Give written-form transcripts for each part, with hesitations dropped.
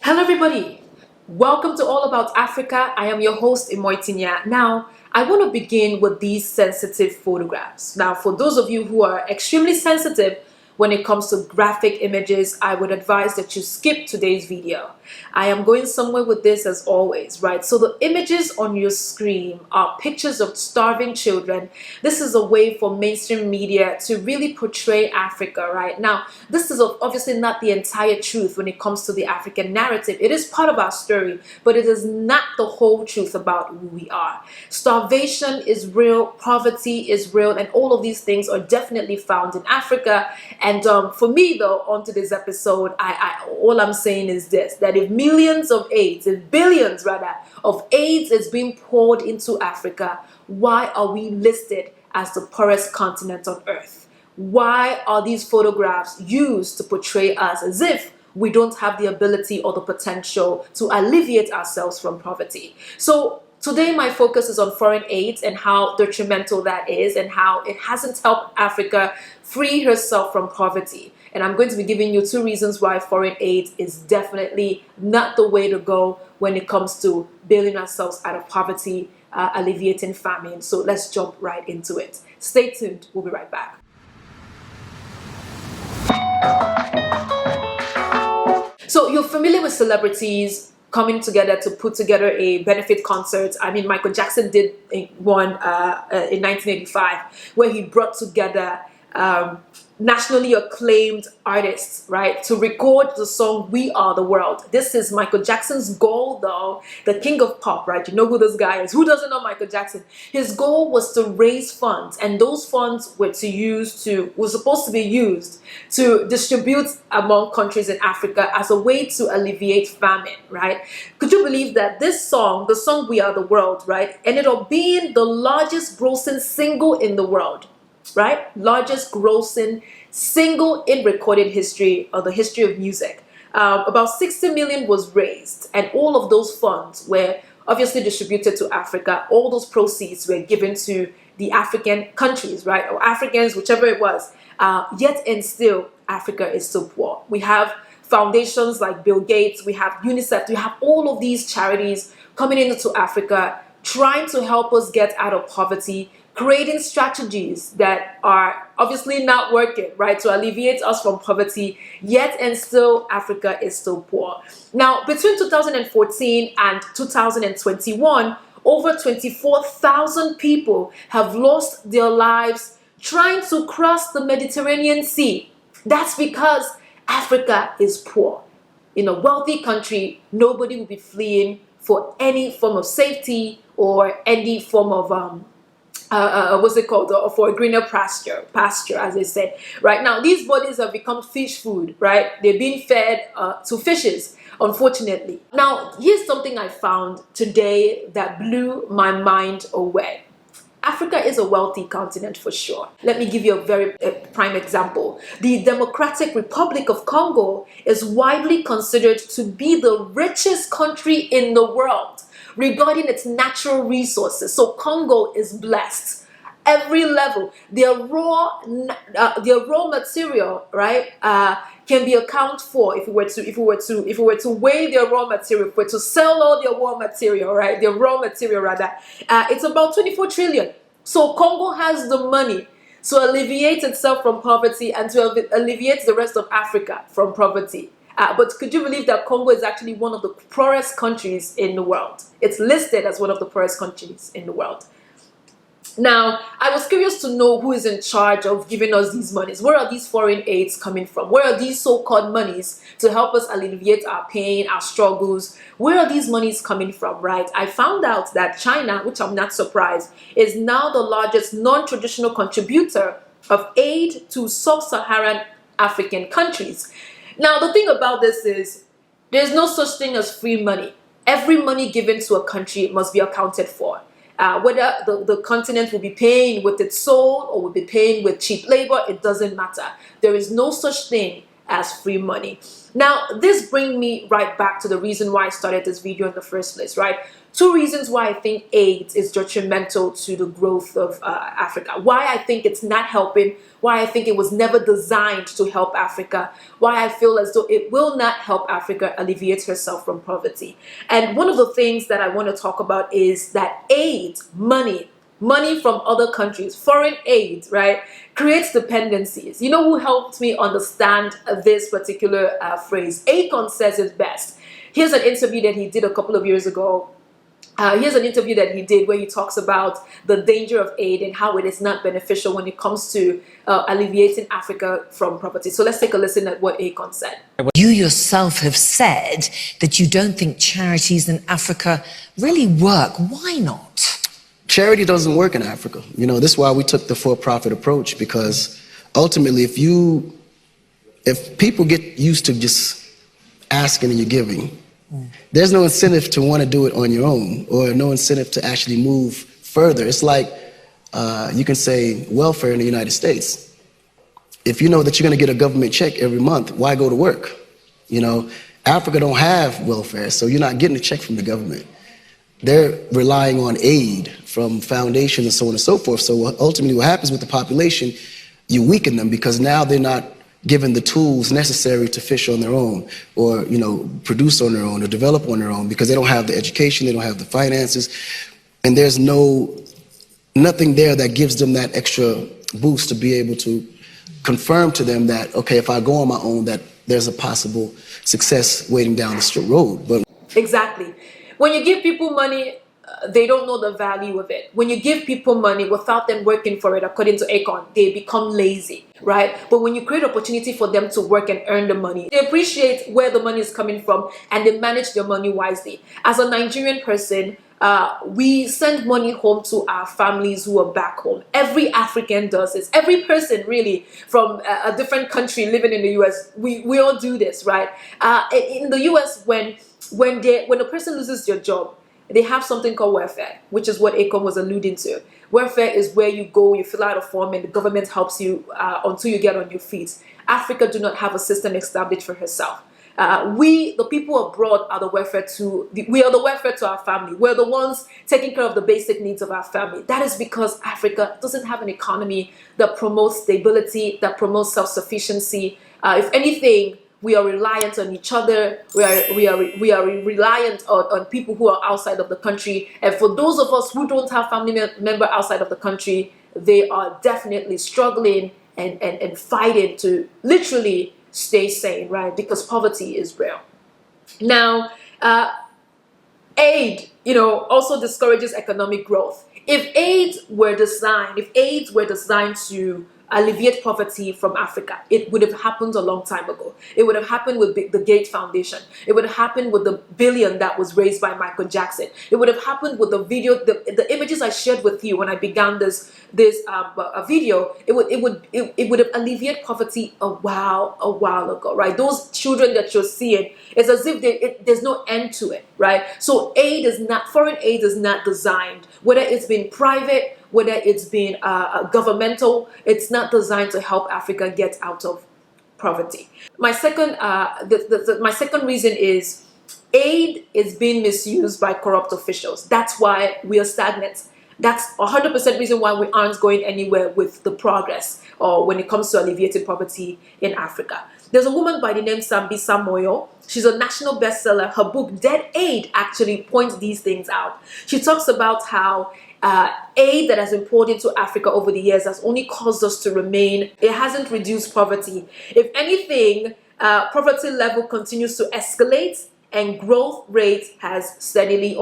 Hello, everybody. Welcome to All About Africa. I am your host, Imoitinia. Now, I want to begin with these sensitive photographs. Now, for those of you who are extremely sensitive when it comes to graphic images, I would advise that you skip today's video. I am going somewhere with this as always, right? So the images on your screen are pictures of starving children. This is a way for mainstream media to really portray Africa, right? Now, this is obviously not the entire truth when it comes to the African narrative. It is part of our story, but it is not the whole truth about who we are. Starvation is real, poverty is real, and all of these things are definitely found in Africa. And for me, though, on today's episode, all I'm saying is this, that if millions of AIDS, if billions rather, of AIDS is being poured into Africa, why are we listed as the poorest continent on earth? Why are these photographs used to portray us as if we don't have the ability or the potential to alleviate ourselves from poverty? So today my focus is on foreign aid and how detrimental that is and how it hasn't helped Africa free herself from poverty. And I'm going to be giving you two reasons why foreign aid is definitely not the way to go when it comes to bailing ourselves out of poverty, alleviating famine. So let's jump right into it. Stay tuned. We'll be right back. So you're familiar with celebrities coming together to put together a benefit concert. I mean, Michael Jackson did one in 1985 where he brought together nationally acclaimed artists, right, to record the song We Are the World. This is Michael Jackson's goal, though, the king of pop, right? You know who this guy is. Who doesn't know Michael Jackson? His goal was to raise funds, and those funds were supposed to be used to distribute among countries in Africa as a way to alleviate famine, right? Could you believe that this song, the song We Are the World, right, ended up being the largest grossing single in the world? Right? Largest grossing single in recorded history or the history of music. About 60 million was raised, and all of those funds were obviously distributed to Africa. All those proceeds were given to the African countries, right? Or Africans, whichever it was. Yet and still, Africa is so poor. We have foundations like Bill Gates, we have UNICEF, we have all of these charities coming into Africa, trying to help us get out of poverty, creating strategies that are obviously not working, right, to alleviate us from poverty, yet and still Africa is still poor. Now, between 2014 and 2021, over 24,000 people have lost their lives trying to cross the Mediterranean Sea. That's because Africa is poor. In a wealthy country, nobody will be fleeing for any form of safety or any form of for a greener pasture, as they say. Right now, these bodies have become fish food, right? They're being fed to fishes, unfortunately. Now, here's something I found today that blew my mind away. Africa is a wealthy continent for sure. Let me give you a very prime example. The Democratic Republic of Congo is widely considered to be the richest country in the world regarding its natural resources. So Congo is blessed. Every level, their raw material, right, can be accounted for if we were to weigh their raw material, if we were to sell all their raw material, right, their raw material rather, it's about 24 trillion. So Congo has the money to alleviate itself from poverty and to alleviate the rest of Africa from poverty. But could you believe that Congo is actually one of the poorest countries in the world? It's listed as one of the poorest countries in the world. Now, I was curious to know who is in charge of giving us these monies. Where are these foreign aids coming from? Where are these so-called monies to help us alleviate our pain, our struggles? Where are these monies coming from, right? I found out that China, which I'm not surprised, is now the largest non-traditional contributor of aid to sub-Saharan African countries. Now, the thing about this is there's no such thing as free money. Every money given to a country must be accounted for. Whether the continent will be paying with its soul or will be paying with cheap labor, it doesn't matter. There is no such thing as free money. Now, this brings me right back to the reason why I started this video in the first place, right? Two reasons why I think aid is detrimental to the growth of Africa. Why I think it's not helping, why I think it was never designed to help Africa, why I feel as though it will not help Africa alleviate herself from poverty. And one of the things that I want to talk about is that aid, money from other countries, foreign aid, right, creates dependencies. You know who helped me understand this particular phrase? Akon says it best. Here's an interview that he did a couple of years ago. Here's an interview that he did where he talks about the danger of aid and how it is not beneficial when it comes to alleviating Africa from poverty. So let's take a listen at what Akon said. You yourself have said that you don't think charities in Africa really work. Why not? Charity doesn't work in Africa. You know, this is why we took the for-profit approach, because ultimately if people get used to just asking and you're giving, there's no incentive to want to do it on your own, or no incentive to actually move further. It's like, you can say welfare in the United States. If you know that you're going to get a government check every month, why go to work? You know, Africa don't have welfare, so you're not getting a check from the government. They're relying on aid from foundations and so on and so forth. So ultimately what happens with the population, you weaken them, because now they're not given the tools necessary to fish on their own, or, you know, produce on their own, or develop on their own, because they don't have the education, they don't have the finances, and there's nothing there that gives them that extra boost to be able to confirm to them that, okay, if I go on my own, that there's a possible success waiting down the road. But exactly. When you give people money, they don't know the value of it. When you give people money without them working for it, according to Akon, they become lazy, right? But when you create opportunity for them to work and earn the money, they appreciate where the money is coming from and they manage their money wisely. As a Nigerian person, we send money home to our families who are back home. Every African does this. Every person really from a different country living in the US, we all do this, right? In the US, when a person loses their job, they have something called welfare, which is what Akon was alluding to. Welfare is where you go, you fill out a form, and the government helps you until you get on your feet. Africa do not have a system established for herself. We, the people abroad, are the welfare we are the welfare to our family. We're the ones taking care of the basic needs of our family. That is because Africa doesn't have an economy that promotes stability, that promotes self-sufficiency. If anything, we are reliant on each other. We are reliant on people who are outside of the country. And for those of us who don't have family member outside of the country, they are definitely struggling and fighting to literally stay sane, right? Because poverty is real. Now, aid, also discourages economic growth. If aids were designed to alleviate poverty from Africa, it would have happened a long time ago. It would have happened with the Gates Foundation. It would have happened with the billion that was raised by Michael Jackson. It would have happened with the video, the images I shared with you when I began this video. It would have alleviated poverty a while ago, right? Those children that you're seeing, it's as if there's no end to it, right? So foreign aid is not designed, whether it's been private, whether it's been governmental, it's not designed to help Africa get out of poverty. My second reason is aid is being misused by corrupt officials. That's why we are stagnant. That's 100% reason why we aren't going anywhere with the progress or when it comes to alleviating poverty in Africa. There's a woman by the name Zambi Sambo. She's a national bestseller. Her book, Dead Aid, actually points these things out. She talks about how aid that has been poured into Africa over the years has only caused us to remain. It hasn't reduced poverty. If anything, poverty level continues to escalate and growth rate has steadily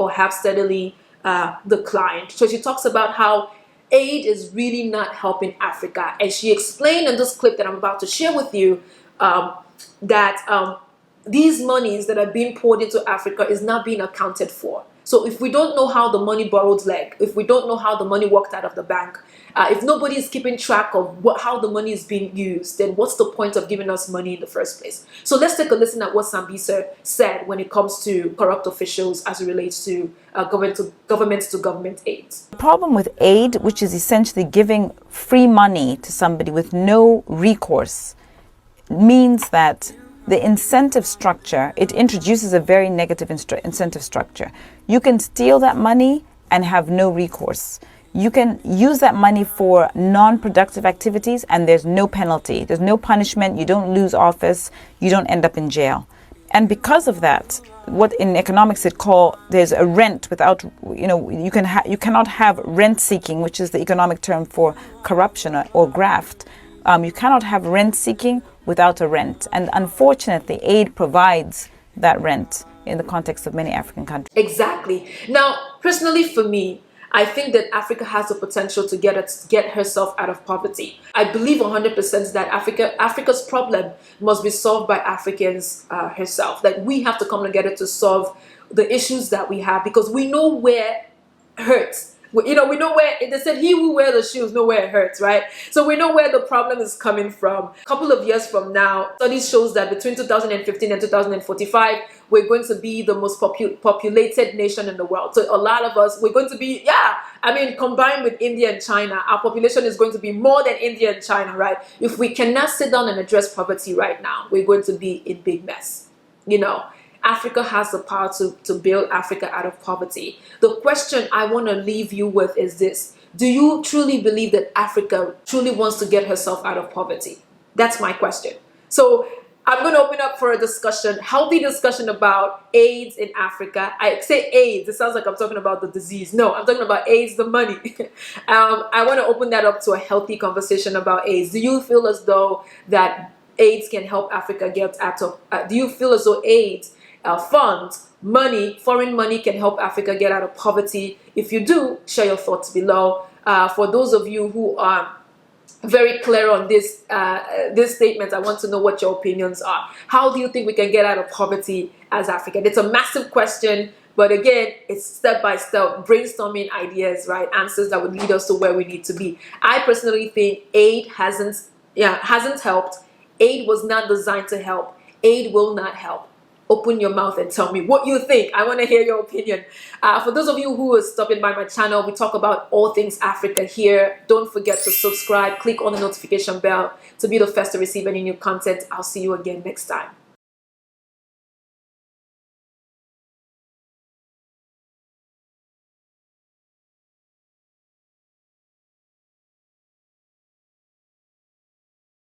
declined. So she talks about how aid is really not helping Africa. And she explained in this clip that I'm about to share with you that these monies that are being poured into Africa is not being accounted for. So if we don't know how the money borrowed leg, if we don't know how the money walked out of the bank, if nobody is keeping track of how the money is being used, then what's the point of giving us money in the first place? So let's take a listen at what Zambi said when it comes to corrupt officials as it relates to government aid. The problem with aid, which is essentially giving free money to somebody with no recourse, means that the incentive structure, it introduces a very negative incentive structure. You can steal that money and have no recourse. You can use that money for non-productive activities and there's no penalty. There's no punishment. You don't lose office. You don't end up in jail. And because of that, what in economics it call there's a rent without, you cannot have rent seeking, which is the economic term for corruption or graft. You cannot have rent seeking without a rent. And unfortunately, aid provides that rent in the context of many African countries. Exactly. Now, personally for me, I think that Africa has the potential to get herself out of poverty. I believe 100% that Africa's problem must be solved by Africans herself. That we have to come together to solve the issues that we have, because we know where it hurts. We know where, they said, he who wears the shoes know where it hurts, right? So we know where the problem is coming from. A couple of years from now, studies shows that between 2015 and 2045, we're going to be the most populated nation in the world. So a lot of us, we're going to be, combined with India and China, our population is going to be more than India and China, right? If we cannot sit down and address poverty right now, we're going to be in big mess, Africa has the power to build Africa out of poverty. The question I want to leave you with is this. Do you truly believe that Africa truly wants to get herself out of poverty? That's my question. So I'm going to open up for a discussion, healthy discussion about AIDS in Africa. I say AIDS, it sounds like I'm talking about the disease. No, I'm talking about AIDS, the money. I want to open that up to a healthy conversation about AIDS. Do you feel as though that AIDS can help Africa get out of, do you feel as though AIDS, funds, money, foreign money can help Africa get out of poverty? If you do, share your thoughts below. For those of you who are very clear on this statement, I want to know what your opinions are. How do you think we can get out of poverty as Africa? It's a massive question, but again, it's step by step, brainstorming ideas, right? Answers that would lead us to where we need to be. I personally think aid hasn't helped. Aid was not designed to help. Aid will not help. Open your mouth and tell me what you think. I want to hear your opinion. For those of you who are stopping by my channel, we talk about all things Africa here. Don't forget to subscribe. Click on the notification bell to be the first to receive any new content. I'll see you again next time.